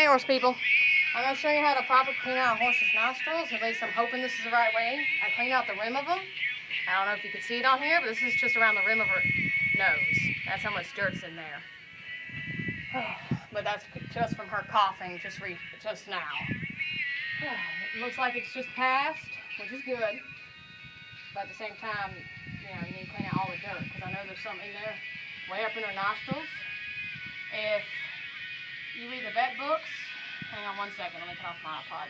Hey, horse people. I'm going to show you how to properly clean out a horse's nostrils. At least I'm hoping this is the right way. I clean out the rim of them. I don't know if you can see it on here, but this is just around the rim of her nose. That's how much dirt's in there. But that's just from her coughing just now. It looks like it's just passed, which is good. But at the same time, you need to clean out all the dirt, because I know there's some in there way up in her nostrils. If you read the vet books, hang on one second, let me turn off my iPod.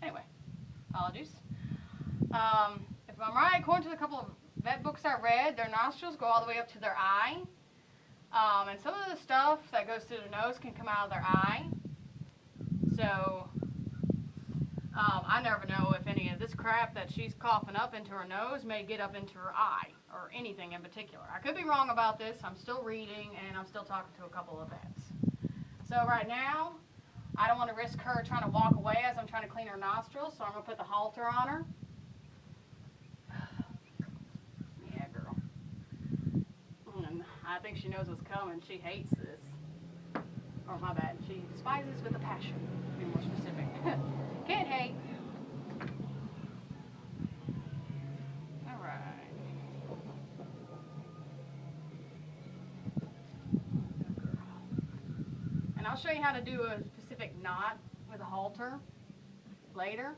Anyway, apologies. If I'm right, according to the couple of vet books I read, their nostrils go all the way up to their eye. And some of the stuff that goes through their nose can come out of their eye. So, I never know if any of this crap that she's coughing up into her nose may get up into her eye, or anything in particular. I could be wrong about this. I'm still reading, and I'm still talking to a couple of vets. So right now, I don't want to risk her trying to walk away as I'm trying to clean her nostrils, so I'm going to put the halter on her. Yeah, girl. And I think she knows what's coming. She hates this. Or my bad, she despises with a passion, to be more specific. Can't hate. Alright. And I'll show you how to do a specific knot with a halter later.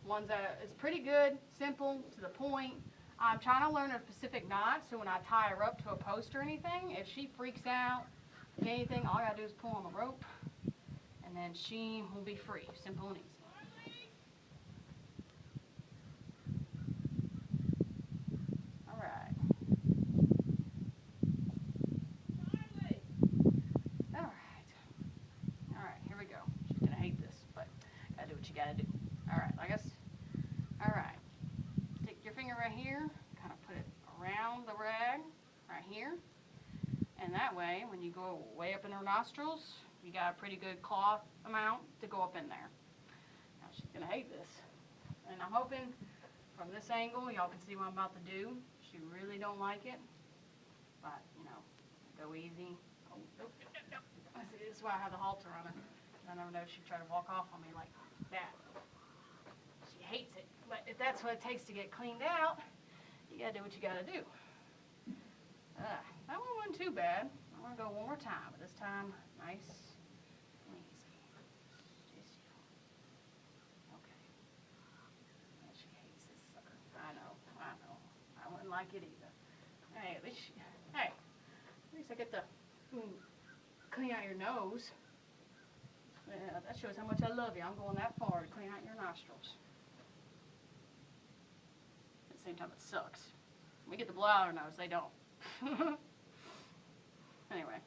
One that is pretty good, simple, to the point. I'm trying to learn a specific knot, so when I tie her up to a post or anything, if she freaks out, anything, all I gotta do is pull on the rope, and then she will be free. Simple and easy. Alright. Alright, here we go. She's gonna hate this, but gotta do what you gotta do. Alright, alright. Take your finger right here, kind of put it around the rag, right here. And that way, when you go way up in her nostrils, you got a pretty good cloth amount to go up in there. Now she's gonna hate this. And I'm hoping from this angle, y'all can see what I'm about to do. She really don't like it. But, go easy. Oh, nope. See, this is why I have the halter on her. I never know if she'd try to walk off on me like that. She hates it. But if that's what it takes to get cleaned out, you gotta do what you gotta do. That one wasn't too bad. I'm going to go one more time, but this time, nice and easy. Okay. Yeah, she hates this sucker. I know. I wouldn't like it either. Hey, at least I get to clean out your nose. Yeah, that shows how much I love you. I'm going that far to clean out your nostrils. At the same time, it sucks. We get to blow out our nose. They don't. Anyway,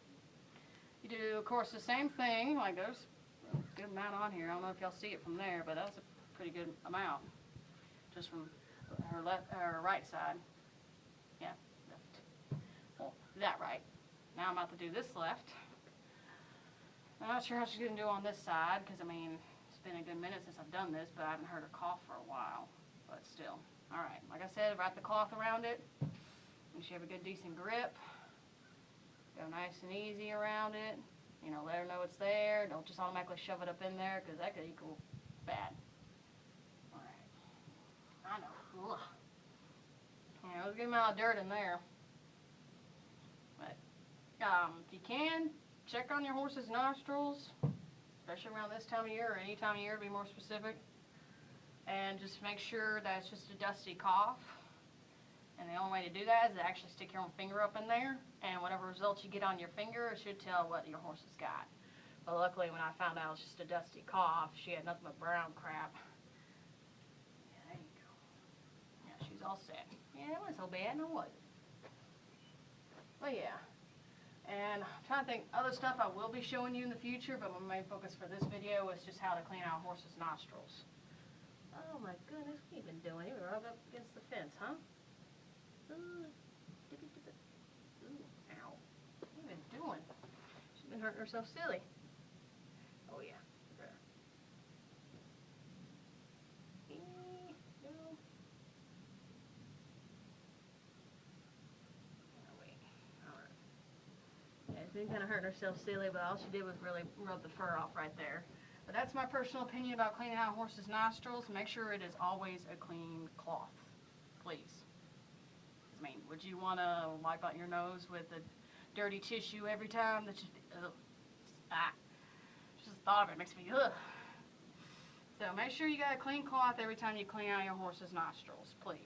you do, of course, the same thing. Like, there's a good amount on here. I don't know if y'all see it from there, but that's a pretty good amount. Just from her right side. Yeah, left. Well, that right. Now I'm about to do this left. I'm not sure how she's going to do on this side, because, it's been a good minute since I've done this, but I haven't heard her cough for a while. But still. Alright, like I said, wrap the cloth around it. Make sure you have a good, decent grip. Go nice and easy around it. Let her know it's there. Don't just automatically shove it up in there, because that could equal bad. Alright. I know. Ugh. There's a good amount of dirt in there. But, if you can, check on your horse's nostrils, especially around this time of year, or any time of year to be more specific. And just make sure that it's just a dusty cough. And the only way to do that is to actually stick your own finger up in there, and whatever results you get on your finger, it should tell what your horse has got. But luckily, when I found out it was just a dusty cough, she had nothing but brown crap. Yeah, there you go. Yeah, she's all set. Yeah, it wasn't so bad, no, was it? But yeah. And I'm trying to think other stuff I will be showing you in the future, but my main focus for this video is just how to clean out a horse's nostrils. Oh my goodness, what have you been doing? You were right up against the fence, huh? Ooh, ow. What have you been doing? She's been hurting herself silly. Oh yeah. There. No. Oh wait. Alright. Yeah, She's kind of hurting herself silly, but all she did was really rub the fur off right there. But that's my personal opinion about cleaning out a horse's nostrils. Make sure it is always a clean cloth, please. I mean, would you want to wipe out your nose with a dirty tissue every time that you... Just the thought of it makes me ugh. So make sure you got a clean cloth every time you clean out your horse's nostrils, please.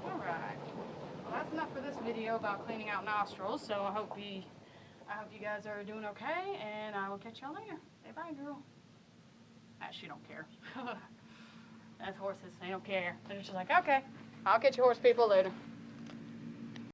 Alright. Well, that's enough for this video about cleaning out nostrils, so I hope you guys are doing okay, and I will catch y'all later. Say bye, girl. She don't care. That's horses, they don't care. They're just like, okay, I'll catch you horse people later.